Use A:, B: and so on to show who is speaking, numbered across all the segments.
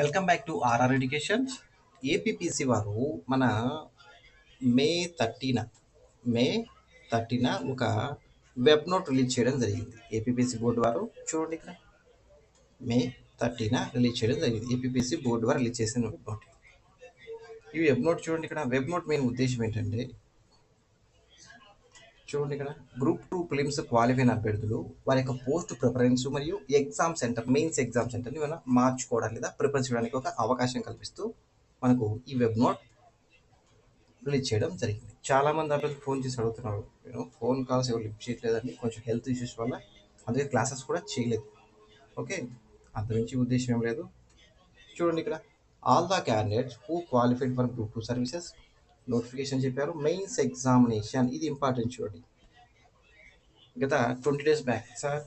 A: Welcome back to RR education. APPC వారు మన May thirteen May thirteen ఒక web note release చేయడం జరిగింది. ఏపీపీసీ బోర్డు వారు చూడండి ఇక్కడ మే థర్టీన రిలీజ్ చేయడం జరిగింది. ఏపీపీసీ బోర్డు వారు రిలీజ్ చేసిన వెబ్ నోట్. ఈ వెబ్ నోట్ చూడండి ఇక్కడ వెబ్ నోట్ మెయిన్ ఉద్దేశం ఏంటంటే చూడండి ఇక్కడ గ్రూప్ 2 ప్రిలిమ్స్ క్వాలిఫై అయిన అభ్యర్థులు వారి యొక్క పోస్ట్ ప్రిఫరెన్స్ మరియు ఎగ్జామ్ సెంటర్ మెయిన్స్ ఎగ్జామ్ సెంటర్ని మనం మార్చుకోవడానికి లేదా ప్రిపేర్ చేయడానికి ఒక అవకాశం కల్పిస్తూ మనకు ఈ వెబ్ నోట్ రిలీజ్ చేయడం జరిగింది. చాలామంది అభ్యర్థులు ఫోన్ చేసి అడుగుతున్నారు, నేను ఫోన్ కాల్స్ ఎవరు లిఫ్ట్ చేయట్లేదండి, కొంచెం హెల్త్ ఇష్యూస్ వల్ల అందుకే క్లాసెస్ కూడా చేయలేదు. ఓకే, అంతమించి ఉద్దేశం ఏం లేదు. చూడండి ఇక్కడ all the candidates who qualified for group 2 services notification చెప్పారు. మెయిన్స్ ఎగ్జామినేషన్ ఇది ఇంపార్టెంట్ చూడండి. గత 20 days back sir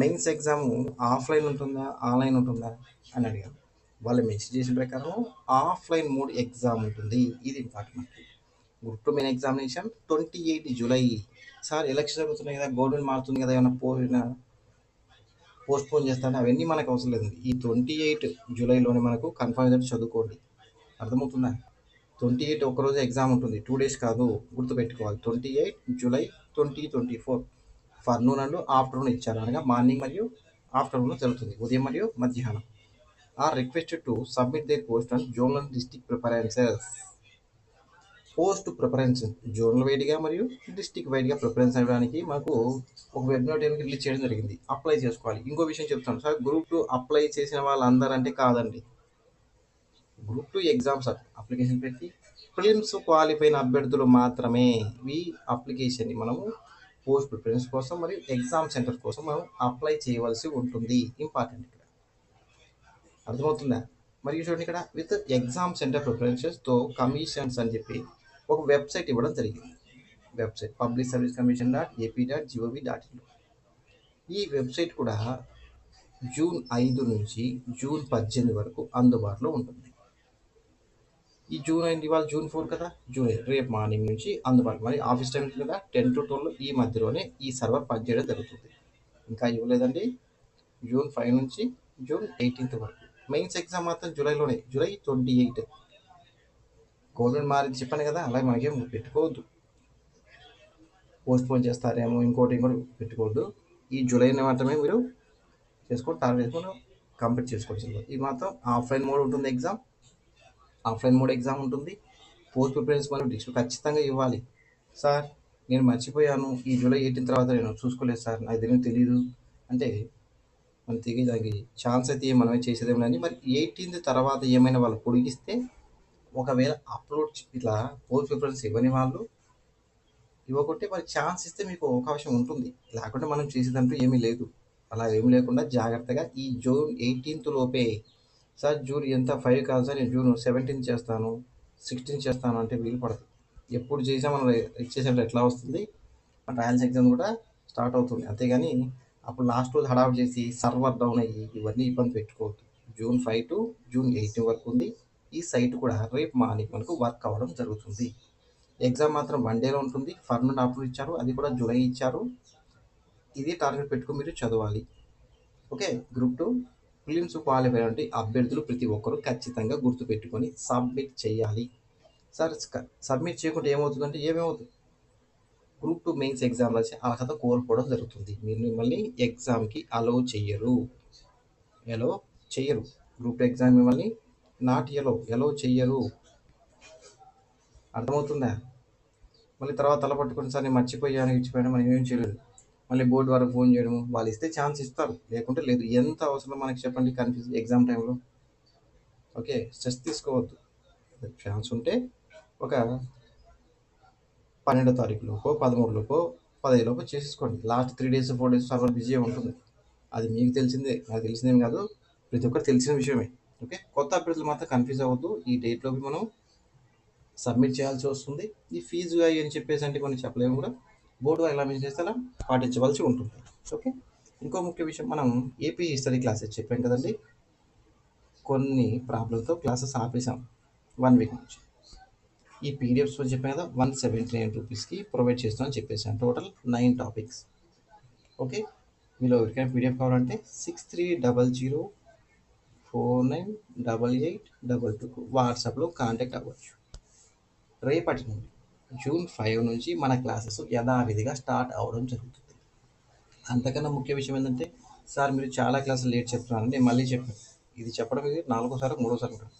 A: mains exam offline ఉంటుందా ఆన్లైన్ ఉంటుందా అని అడిగారు. వాళ్ళు మెన్షన్ చేసిన ప్రకారం ఆఫ్లైన్ మోడ్ ఎగ్జామ్ ఉంటుంది. ఇది important. Group 2 main examination 28 July. Sir election జరుగుతున్నాయి కదా, గవర్నమెంట్ మారుతుంది కదా, ఏమైనా పోస్ట్ పోన్ చేస్తాను అవన్నీ మనకు అవసరం లేదు. ఈ 28 జూలైలోనే మనకు కన్ఫర్మ్ అయితే చదువుకోండి. అర్థమవుతుందా? 28 ఒకరోజు ఎగ్జామ్ ఉంటుంది, 2 డేస్ కాదు, గుర్తుపెట్టుకోవాలి. 28 జూలై 2024 ఫర్నూన్ అండ్ ఆఫ్టర్నూన్ ఇచ్చారు, అనగా మార్నింగ్ మరియు ఆఫ్టర్నూన్ జరుగుతుంది, ఉదయం మరియు మధ్యాహ్నం. Are requested to submit their post and zonal district preferences. Post preference zonal వైడ్గా మరియు డిస్టిక్ వైడ్గా ప్రిఫరెన్స్ ఇవ్వడానికి మనకు ఒక వెబ్ నోట్ రిలీజ్ చేయడం జరిగింది. అప్లై చేసుకోవాలి. ఇంకో విషయం చెప్తాను సార్, గ్రూప్ 2 అప్లై చేసిన వాళ్ళందరంటే కాదండి. గ్రూప్ 2 ఎగ్జామ్స్ అప్లికేషన్ పెట్టి ప్రిలిమ్స్ క్వాలిఫై అయిన అభ్యర్థులు మాత్రమే ఈ అప్లికేషన్ని మనము పోస్ట్ ప్రిఫరెన్స్ కోసం మరియు ఎగ్జామ్ సెంటర్ కోసం మనం అప్లై చేయవలసి ఉంటుంది. ఇంపార్టెంట్ ఇక్కడ. అర్థమవుతుందా? మరియు చూడండి ఇక్కడ విత్ ఎగ్జామ్ సెంటర్ ప్రిఫరెన్సెస్తో కమిషన్స్ అని చెప్పి ఒక వెబ్సైట్ ఇవ్వడం జరిగింది. వెబ్సైట్ పబ్లిక్ సర్వీస్ కమిషన్.ఏపీ.gov.in. ఈ వెబ్సైట్ కూడా జూన్ 5 నుంచి జూన్ 18 వరకు అందుబాటులో ఉంటుంది. ఈ జూన్ 5 ఇవాళ జూన్ 4 కదా, జూన్ 8 రేపు మార్నింగ్ నుంచి అందుబాటులో. మరి ఆఫీస్ టైం కదా 10 to 12 ఈ మధ్యలోనే ఈ సర్వర్ పనిచేయడం జరుగుతుంది. ఇంకా ఇవ్వలేదండి. జూన్ 5 నుంచి జూన్ 18 వరకు. మెయిన్స్ ఎగ్జామ్ మాత్రం జూలైలోనే, జూలై 28. గవర్నమెంట్ మారింది చెప్పాను కదా, అలాగే మనకేం పెట్టుకోవద్దు, పోస్ట్ పోన్ చేస్తారేమో ఇంకోటి పెట్టుకోవద్దు. ఈ జూలైని మాత్రమే మీరు చేసుకొని టార్గెట్ చేసుకొని కంప్లీట్ చేసుకోవచ్చు. ఇది మాత్రం ఆఫ్లైన్ మోడ్ ఉంటుంది ఎగ్జామ్, ఆఫ్లైన్ మోడ్ ఎగ్జామ్ ఉంటుంది. పోస్ట్ ప్రిఫరెన్స్ మరియు డిస్ట్రిక్ట్ ఖచ్చితంగా ఇవ్వాలి. సార్ నేను మర్చిపోయాను, ఈ జూలై 18 తర్వాత నేను చూసుకోలేదు సార్, నాకు దీనికి తెలియదు అంటే మనం తిరిగి దానికి ఛాన్స్ అయితే మనమే చేసేదేమోనని. మరి 18 తర్వాత ఏమైనా వాళ్ళు పొడిగిస్తే, ఒకవేళ అప్లోడ్ ఇట్లా పోస్ట్ ప్రిఫరెన్స్ ఇవ్వని వాళ్ళు ఇవ్వకుంటే మరి ఛాన్స్ ఇస్తే మీకు అవకాశం ఉంటుంది, లేకుంటే మనం చేసేదంటూ ఏమీ లేదు. అలా ఏమి లేకుండా జాగ్రత్తగా ఈ జూన్ 18 లోపే, సార్ జూన్ ఎంత 5 కాదు సార్, నేను జూన్ 17 చేస్తాను, 16 చేస్తాను అంటే వీలు పడదు. ఎప్పుడు చేసినా మనం ఇచ్చేసేటప్పుడు ఎట్లా వస్తుంది, మన ట్రయల్స్ ఎగ్జామ్ కూడా స్టార్ట్ అవుతుంది. అంతేగాని అప్పుడు లాస్ట్ రోజు హడావుడి చేసి సర్వర్ డౌన్ అయ్యి ఇవన్నీ ఇబ్బంది పెట్టుకోవద్దు. జూన్ 5 టు జూన్ 18 వరకు ఉంది. ఈ సైట్ కూడా రేపు మార్నింగ్ మనకు వర్క్ అవ్వడం జరుగుతుంది. ఎగ్జామ్ మాత్రం 1 డేలో ఉంటుంది. ఫర్నూన్ ఆఫ్టర్నూన్ ఇచ్చారు, అది కూడా జూలై ఇచ్చారు. ఇది టార్గెట్ పెట్టుకుని మీరు చదవాలి. ఓకే, గ్రూప్ 2 ప్రిలిమ్స్ క్వాలిఫై అంటే అభ్యర్థులు ప్రతి ఒక్కరూ ఖచ్చితంగా గుర్తుపెట్టుకొని సబ్మిట్ చేయాలి. సార్ సబ్మిట్ చేయకుంటే ఏమవుతుందంటే ఏమవుతుంది, గ్రూప్ 2 మెయిన్స్ ఎగ్జామ్ రాసి అర్హత కోల్పోవడం జరుగుతుంది. మీరు మిమ్మల్ని ఎగ్జామ్కి అలో చెయ్యరు. గ్రూప్ 2 ఎగ్జామ్ మిమ్మల్ని నాట్ ఎలో చెయ్యరు. అర్థమవుతుందా? మళ్ళీ తర్వాత తలపట్టుకుని సార్ నేను మర్చిపోయాను ఇచ్చిపోయాను మనం ఏం చేయలేదు, మళ్ళీ బోర్డు వరకు ఫోన్ చేయడము. వాళ్ళు ఇస్తే ఛాన్స్ ఇస్తారు, లేకుంటే లేదు. ఎంత అవసరం మనకి చెప్పండి కన్ఫ్యూజ్ ఎగ్జామ్ టైంలో. ఓకే, స్ట్రెస్ తీసుకోవద్దు. ఛాన్స్ ఉంటే ఒక 12వ తారీఖులోపో 13లోపో 15 లోపో చేసేసుకోండి. Last 3 days 4 days server busy ఉంటుంది. అది మీకు తెలిసిందే, నాకు తెలిసిందేం కాదు, ప్రతి ఒక్కరు తెలిసిన విషయమే. ఓకే, కొత్త అభ్యర్థులు మాత్రం కన్ఫ్యూజ్ అవ్వద్దు. ఈ డేట్లోకి మనం సబ్మిట్ చేయాల్సి వస్తుంది. ఈ ఫీజు అవి అని చెప్పేసి అంటే మనం చెప్పలేము కూడా, బోర్డు ఎలా మెన్షన్ చేస్తే అలా పాటించవలసి ఉంటుంది. ఓకే, ఇంకో ముఖ్య విషయం, మనం ఏపీ హిస్టరీ క్లాసెస్ చెప్పాం కదండి, కొన్ని ప్రాబ్లంతో క్లాసెస్ ఆపేసాం 1 week నుంచి. ఈ పీడిఎఫ్స్ చెప్పాను కదా 179 రూపీస్కి ప్రొవైడ్ చేస్తామని చెప్పేసాను. Total 9 topics. ఓకే, మీలో ఎవరికైనా పీడిఎఫ్ కావాలంటే 6300 498822 వాట్సాప్లో కాంటాక్ట్ అవ్వచ్చు. రేపటి నుండి జూన్ 5 నుంచి మన క్లాసెస్ యథావిధిగా స్టార్ట్ అవ్వడం జరుగుతుంది. అంతకన్నా ముఖ్య విషయం ఏంటంటే, సార్ మీరు చాలా క్లాసులు లేట్ చెప్తున్నారు. నేను మళ్ళీ చెప్పాను, ఇది చెప్పడం ఇది నాలుగోసారి మూడోసారి ఉంటుంది.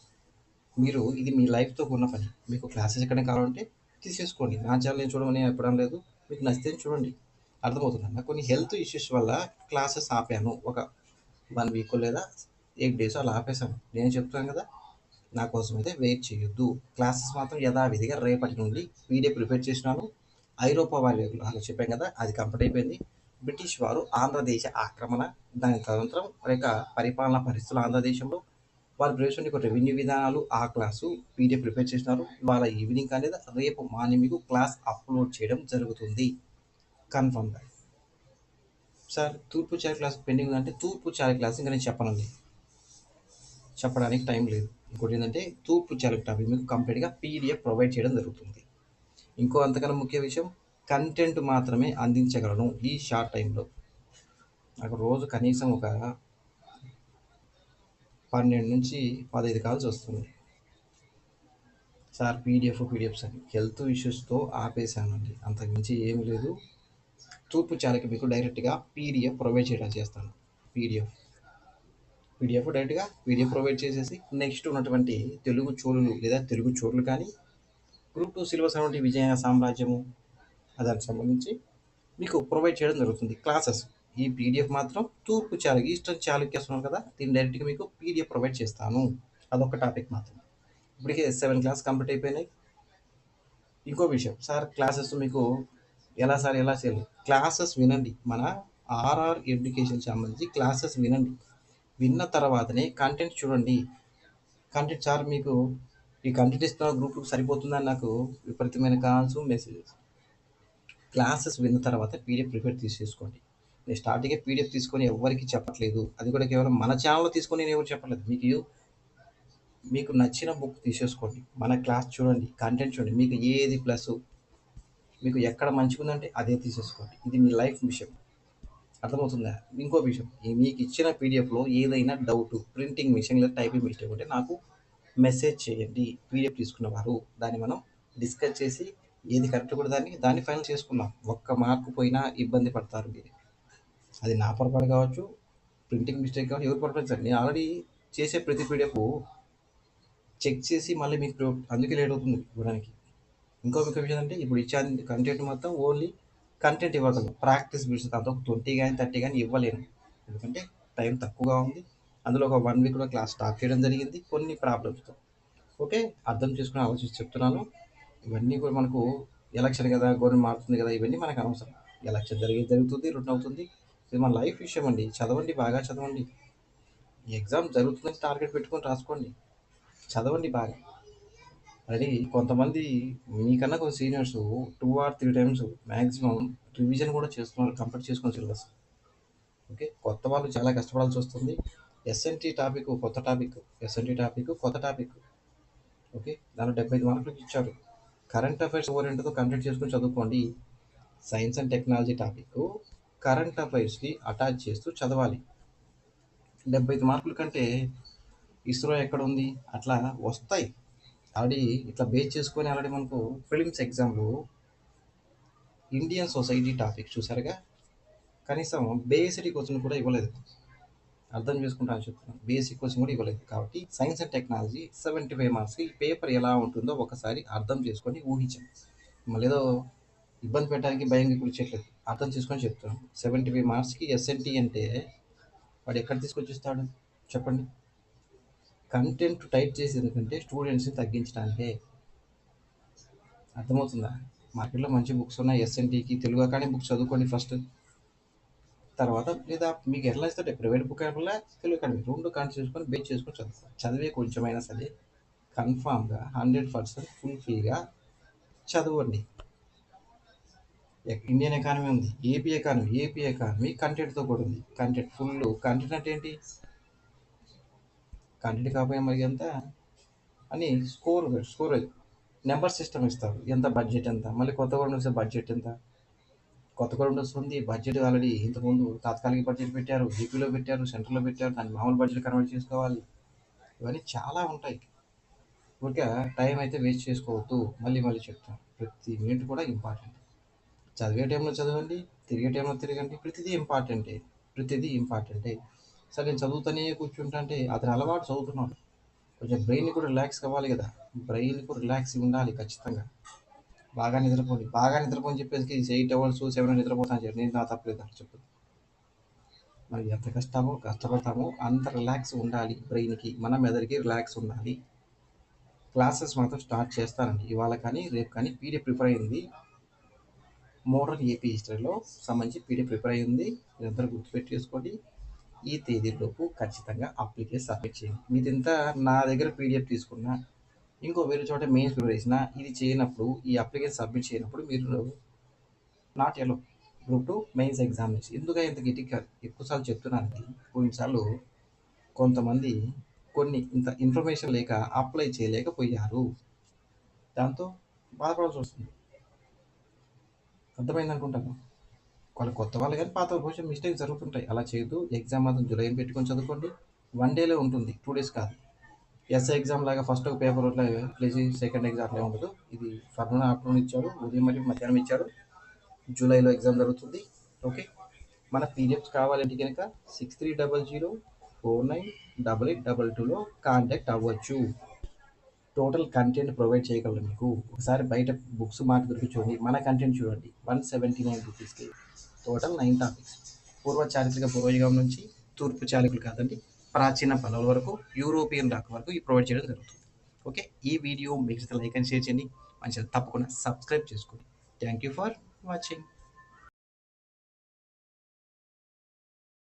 A: మీరు ఇది మీ లైఫ్తో ఉన్న పని. మీకు క్లాసెస్ ఎక్కడైనా కావాలంటే తీసేసుకోండి. నా ఛానల్ నేను చూడమని చెప్పడం లేదు. మీకు నచ్చితే చూడండి. అర్థమవుతుందా? నాకు కొన్ని హెల్త్ ఇష్యూస్ వల్ల క్లాసెస్ ఆపాను. ఒక 1 వీక్ లేదా 8 డేస్ అలా ఆపేశాను. నేను చెప్తున్నాను కదా, నా కోసం అయితే వెయిట్ చేయొద్దు. క్లాసెస్ మాత్రం యథావిధిగా రేపటి నుండి పీడిఎఫ్ ప్రిపేర్ చేసినాను. ఐరోపా వారి అలా చెప్పాం కదా, అది కంప్లీట్ అయిపోయింది. బ్రిటిష్ వారు ఆంధ్రదేశ ఆక్రమణ, దాని తదనంతరం లేక పరిపాలనా పరిస్థితులు ఆంధ్రదేశంలో వారు ప్రవేశించిన కొన్ని రెవెన్యూ విధానాలు, ఆ క్లాసు పీడిఎఫ్ ప్రిపేర్ చేసినారు. ఇవాళ ఈవినింగ్ అనేది రేపు మార్నింగ్ మీకు క్లాస్ అప్లోడ్ చేయడం జరుగుతుంది కన్ఫర్మ్గా. సార్ తూర్పు చారి క్లాస్ పెండింగ్ ఉందంటే, తూర్పు చారి క్లాస్ ఇంకా నేను చెప్పనండి, చెప్పడానికి టైం లేదు. ఇంకోటి ఏంటంటే, తూర్పు చారి టాపిక్ మీకు కంప్లీట్గా పీడిఎఫ్ ప్రొవైడ్ చేయడం జరుగుతుంది. ఇంకో అంతకన్నా ముఖ్య విషయం, కంటెంట్ మాత్రమే అందించగలను ఈ షార్ట్ టైంలో. నాకు రోజు కనీసం ఒక 12 నుంచి 15 కాల్స్ వస్తుంది. సార్ పీడిఎఫ్స్ అని హెల్త్ ఇష్యూస్తో ఆపేశానండి, అంతకుమించి ఏమీ లేదు. తూర్పు చాలకి మీకు డైరెక్ట్గా పీడిఎఫ్ ప్రొవైడ్ చేయడం చేస్తాను. పీడిఎఫ్ డైరెక్ట్గా పీడిఎఫ్ ప్రొవైడ్ చేసేసి, నెక్స్ట్ ఉన్నటువంటి తెలుగు చోళులు లేదా తెలుగు చోళులు కానీ గ్రూప్ 2 సిలబస్ అనేటువంటి విజయ సామ్రాజ్యము దానికి సంబంధించి మీకు ప్రొవైడ్ చేయడం జరుగుతుంది క్లాసెస్. ఈ పీడిఎఫ్ మాత్రం తూర్పు చాళుక్య ఈస్టర్న్ చాళుక్యాస్ ఉన్నారు కదా, దీన్ని డైరెక్ట్గా మీకు పీడిఎఫ్ ప్రొవైడ్ చేస్తాను. అదొక టాపిక్ మాత్రం. ఇప్పటికే 7 క్లాస్ కంప్లీట్ అయిపోయినాయి. ఇంకో విషయం, సార్ క్లాసెస్ మీకు ఎలా సార్ ఎలా చేయాలి? క్లాసెస్ వినండి, మన ఆర్ఆర్ ఎడ్యుకేషన్ సంబంధించి క్లాసెస్ వినండి. విన్న తర్వాతనే కంటెంట్ చూడండి. కంటెంట్ సార్ మీకు ఈ కంటెంట్ ఇస్తున్న గ్రూప్కి సరిపోతుందని నాకు విపరీతమైన కాల్స్ మెసేజెస్. క్లాసెస్ విన్న తర్వాత పీడిఎఫ్ ప్రిపేర్ తీసేసుకోండి. నేను స్టార్టింగే పీడిఎఫ్ తీసుకొని ఎవరికి చెప్పట్లేదు, అది కూడా కేవలం మన ఛానల్లో తీసుకొని నేను ఎవరు చెప్పలేదు. మీకు నచ్చిన బుక్ తీసేసుకోండి, మన క్లాస్ చూడండి, కంటెంట్ చూడండి, మీకు ఏది ప్లస్, మీకు ఎక్కడ మంచిగా ఉందంటే అదే తీసేసుకోండి. ఇది మీ లైఫ్ విషయం. అర్థమవుతుందా? ఇంకో విషయం, మీకు ఇచ్చిన పీడిఎఫ్లో ఏదైనా డౌట్, ప్రింటింగ్ మిషన్ లేదా టైపింగ్ మిస్టేక్ ఉంటే నాకు మెసేజ్ చేయండి. పీడిఎఫ్ తీసుకున్నవారు దాన్ని మనం డిస్కస్ చేసి ఏది కరెక్ట్ కూడా దాన్ని ఫైనల్ చేసుకుందాం. ఒక్క మార్కు పోయినా ఇబ్బంది పడతారు మీరు. అది నా పొరపాటు కావచ్చు, ప్రింటింగ్ మిస్టేక్ కావచ్చు, ఎవరు పొరపాటు సార్. నేను ఆల్రెడీ చేసే ప్రతి పీడిఎఫ్ చెక్ చేసి మళ్ళీ మీకు అందుకే లేట్ అవుతుంది ఇవ్వడానికి. ఇంకొక విషయం అంటే, ఇప్పుడు ఇచ్చే కంటెంట్ మొత్తం ఓన్లీ కంటెంట్ ఇవ్వగలను, ప్రాక్టీస్ బిట్స్ దాంతో 20 కానీ 30 కానీ ఇవ్వలేను, ఎందుకంటే టైం తక్కువగా ఉంది. అందులో ఒక 1 వీక్లో క్లాస్ స్టార్ట్ చేయడం జరిగింది కొన్ని ప్రాబ్లమ్స్తో. ఓకే, అర్థం చేసుకుని ఆలోచించి చెప్తున్నాను. ఇవన్నీ కూడా మనకు ఎలక్షన్ కదా, గవర్నమెంట్ మారుతుంది కదా, ఇవన్నీ మనకు అనవసరం. ఎలక్షన్ జరుగుతుంది, రిటర్న్ అవుతుంది. ఇది మన లైఫ్ విషయం అండి. చదవండి, బాగా చదవండి. ఎగ్జామ్ జరుగుతుందని టార్గెట్ పెట్టుకొని రాసుకోండి, చదవండి బాగా. అది కొంతమంది మీకన్నా కొంచెం seniors 2 or 3 times maximum revision కూడా చేస్తున్నారు, కంప్లీట్ చేసుకుని సిలబస్. ఓకే, కొత్త వాళ్ళు చాలా కష్టపడాల్సి వస్తుంది. ఎస్ఎన్టీ టాపిక్ కొత్త టాపిక్. ఓకే, దానిలో 75 మార్కులు ఇచ్చారు. కరెంట్ అఫైర్స్ ఓరియంట్తో కంప్లీట్ చేసుకుని చదువుకోండి. Science and technology topic current అఫైర్స్కి అటాచ్ చేస్తూ చదవాలి. 75 మార్కుల కంటే ఇస్రో ఎక్కడ ఉంది, అట్లా వస్తాయి. ఆల్రెడీ ఇట్లా బేస్ చేసుకొని ఆల్రెడీ మనకు ఫిలిమ్స్ ఎగ్జామ్లో ఇండియన్ సొసైటీ టాపిక్ చూసారుగా, కనీసం బేసిక్ క్వశ్చన్ కూడా ఇవ్వలేదు. అర్థం చేసుకుంటాను చెప్తున్నాను, బేసిక్ క్వశ్చన్ కూడా ఇవ్వలేదు. కాబట్టి సైన్స్ అండ్ టెక్నాలజీ 75 మార్క్స్కి పేపర్ ఎలా ఉంటుందో ఒకసారి అర్థం చేసుకొని ఊహించండి. మళ్ళీ ఏదో ఇబ్బంది పెట్టడానికి భయంగా కూర్చోట్లేదు, అర్థం చేసుకొని చెప్తున్నాను. 75 మార్క్స్కి ఎస్ఎన్టీ అంటే వాడు ఎక్కడ తీసుకొచ్చిస్తాడు చెప్పండి? కంటెంట్ టైట్ చేసి ఎందుకంటే స్టూడెంట్స్ని తగ్గించడానికే. అర్థమవుతుందా? మార్కెట్లో మంచి బుక్స్ ఉన్నాయి ఎస్ఎన్టీకి, తెలుగు అకాడమీ బుక్స్ చదువుకోండి ఫస్ట్. తర్వాత లేదా మీకు ఎట్లా ఇస్తే ప్రైవేట్ బుక్ అయినా తెలుగు అకాడమీ, 2 కంటి చేసుకొని బేస్ చేసుకొని చదువుకోండి. చదివే కొంచెమైనా సరే కన్ఫామ్గా 100% ఫుల్ఫిల్గా చదవండి. ఇండియన్ ఎకానమీ ఉంది, ఏపీ ఎకానమీ కంటెంట్తో కూడా ఉంది. కంటెంట్ ఫుల్ కంటెంట్ అంటే ఏంటి? కంటెంట్ కాకపోయినా మరి ఎంత అని స్కోర్ నెంబర్ సిస్టమ్ ఇస్తారు, ఎంత బడ్జెట్ ఎంత, మళ్ళీ కొత్తగా వస్తే బడ్జెట్ ఎంత. కొత్తగా వస్తుంది బడ్జెట్ ఆల్రెడీ ఇంతకుముందు తాత్కాలిక బడ్జెట్ పెట్టారు, ఏపీలో పెట్టారు, సెంట్రల్లో పెట్టారు, దాన్ని మామూలు బడ్జెట్ కన్వర్ట్ చేసుకోవాలి. ఇవన్నీ చాలా ఉంటాయి. ఊరికే టైం అయితే వేస్ట్ చేసుకోవద్దు. మళ్ళీ మళ్ళీ చెప్తాను. ప్రతి మినిట్ కూడా ఇంపార్టెంట్. చదివే టైంలో చదవండి, తిరిగే టైంలో తిరగండి. ప్రతిదీ ఇంపార్టెంటే. ప్రతిదీ ఇంపార్టెంటే. సరే నేను చదువుతూనే కూర్చుంటా అంటే అతని అలవాటు చదువుతున్నాడు. కొంచెం బ్రెయిన్ కూడా రిలాక్స్ అవ్వాలి కదా! బ్రెయిన్ కూడా రిలాక్స్ ఉండాలి ఖచ్చితంగా. బాగా నిద్రపోండి. బాగా నిద్రపోని చెప్పేసి 8 అవర్స్, 7 అవర్స్ నిద్రపోతాను చెప్పి నేను నా తప్పులేదా చెప్పు. మనం ఎంత కష్టపడతామో అంత రిలాక్స్ ఉండాలి బ్రెయిన్‌కి. మన మెదడుకి రిలాక్స్ ఉండాలి. క్లాసెస్ మాత్రం స్టార్ట్ చేస్తానండి. ఇవాళ కానీ, రేపు కానీ పీడీఎఫ్ ప్రిపేర్ అయింది. మోడర్న్ ఏపీ హిస్టరీలో సంబంధించి పీడీఎఫ్ ప్రిపేర్ అయ్యింది. మీరందరూ గుర్తుపెట్టేసుకోండి. ఈ తేదీలోపు ఖచ్చితంగా అప్లికేషన్ సబ్మిట్ చేయండి. మీదింతా నా దగ్గర పీడీఎఫ్ తీసుకున్నా, ఇంకో వేరే చోట మెయిన్స్ ప్రిపేర్ చేసినా, ఇది చేయనప్పుడు, ఈ అప్లికేషన్ సబ్మిట్ చేయనప్పుడు మీరు not allowed. Group 2 mains examination. ఎందుకంటే ఇంత గట్టిగా ఎక్కువ సార్లు చెప్తున్నానండి. కొన్నిసార్లు కొంతమంది ఇంత ఇన్ఫర్మేషన్ లేక అప్లై చేయలేకపోయారు. దాంతో బాధపడాల్సి వస్తుంది. అర్థమైంది అనుకుంటాను. వాళ్ళు కొత్త వాళ్ళు కానీ పాత వాళ్ళు కొంచెం మిస్టేక్స్ జరుగుతుంటాయి. అలా చేయొద్దు. ఎగ్జామ్ మాత్రం జులైని పెట్టుకొని చదువుకోండి. 1 డేలో ఉంటుంది. 2 డేస్ కాదు. ఎస్ఐ ఎగ్జామ్ లాగా ఫస్ట్ ఒక పేపర్ అట్లా ప్లేసి సెకండ్ ఎగ్జామ్ అట్లా ఉండదు. ఇది ఫర్నూన్ ఆఫ్టర్నూన్ ఇచ్చాడు. ఉదయం మరియు మధ్యాహ్నం ఇచ్చాడు. జూలైలో ఎగ్జామ్ జరుగుతుంది. ఓకే. మన పీడిఎఫ్స్ కావాలంటే కనుక 6300498822లో కాంటాక్ట్ అవ్వచ్చు. టోటల్ కంటెంట్ ప్రొవైడ్ చేయగలరు మీకు. ఒకసారి బయట బుక్స్ మాట దొరికి చూడండి. మన కంటెంట్ చూడండి. 179 రూపీస్కి టోటల్ 9 టాపిక్స్. పూర్వ చారిత్రక పూర్వయుగం నుంచి తూర్పు చాళుక్యులు కాదండి, ప్రాచీన పల్లవుల వరకు, యూరోపియన్ దాకా వరకు ఈ ప్రొవైడ్ చేయడం జరుగుతుంది. ఓకే. ఈ వీడియో మీకు లైక్ అండ్ షేర్ చేయండి. మంచిగా తప్పకుండా సబ్స్క్రైబ్ చేసుకోండి. Thank you for watching.